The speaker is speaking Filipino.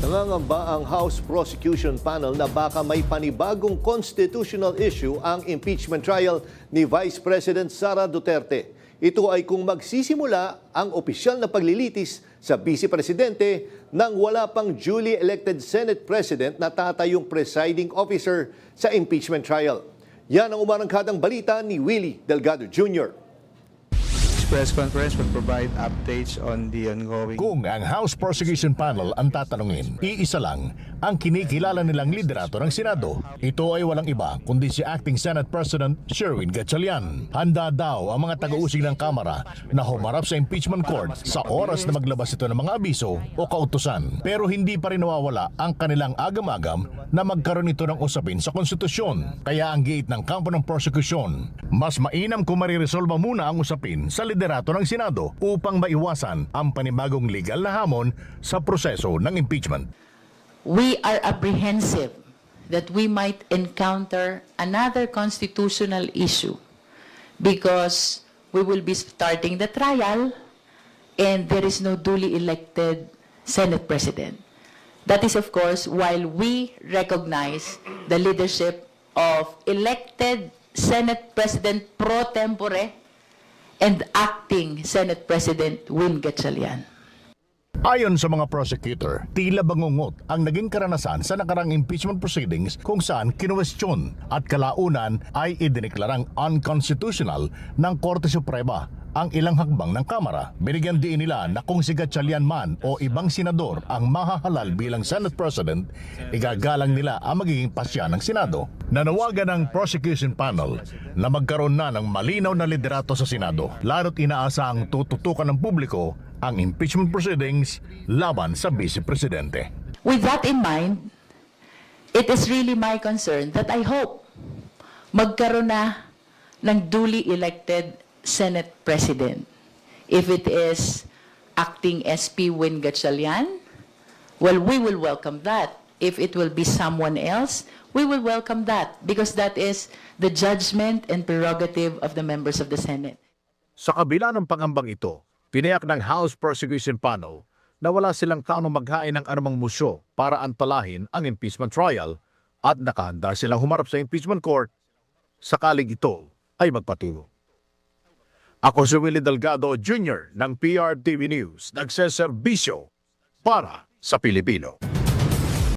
Nangangamba ang House Prosecution Panel na baka may panibagong constitutional issue ang impeachment trial ni Vice President Sara Duterte. Ito ay kung magsisimula ang opisyal na paglilitis sa Vice Presidente nang wala pang duly elected Senate President na tatayong presiding officer sa impeachment trial. Yan ang umarangkadang balita ni Willie Delgado Jr. Press conference will provide updates on the ongoing... Kung ang House Prosecution Panel ang tatanungin, iisa lang ang kinikilala nilang liderato ng Senado. Ito ay walang iba kundi si Acting Senate President Sherwin Gatchalian. Handa daw ang mga taga-usig ng Kamara na humarap sa impeachment court sa oras na maglabas ito ng mga abiso o kautusan. Pero hindi pa rin nawawala ang kanilang agam-agam na magkaroon ito ng usapin sa konstitusyon. Kaya ang giit ng kampo ng prosecution, mas mainam kung mariresolba muna ang usapin sa liderato ng Senado upang maiwasan ang panibagong legal na hamon sa proseso ng impeachment. We are apprehensive that we might encounter another constitutional issue because we will be starting the trial and there is no duly elected Senate President. That is, of course, while we recognize the leadership of elected Senate President pro tempore and acting Senate President Win Gatchalian. Ayon sa mga prosecutor, tila bangungot ang naging karanasan sa nakarang impeachment proceedings kung saan kinuwestiyon at kalaunan ay idineklarang unconstitutional ng Korte Suprema ang ilang hakbang ng Kamara. Binigyan din nila na kung si Gatchalian man o ibang senador ang mahahalal bilang Senate President, igagalang nila ang magiging pasya ng Senado. Nanawagan ng prosecution panel na magkaroon na ng malinaw na liderato sa Senado, lalo't inaasahang tututukan ng publiko ang impeachment proceedings laban sa Vice Presidente. With that in mind, it is really my concern that I hope magkaroon na ng duly elected Senate President. If it is acting SP Win Gatchalian, well, we will welcome that. If it will be someone else, we will welcome that because that is the judgment and prerogative of the members of the Senate. Sa kabila ng pangambang ito, pinayak ng House Prosecution Panel na wala silang taong maghain ng anumang musyo para antalahin ang impeachment trial at nakahanda silang humarap sa impeachment court sakaling ito ay magpatuloy. Ako si Willie Delgado Jr. ng PRTV News, nagseserbisyo para sa Pilipino.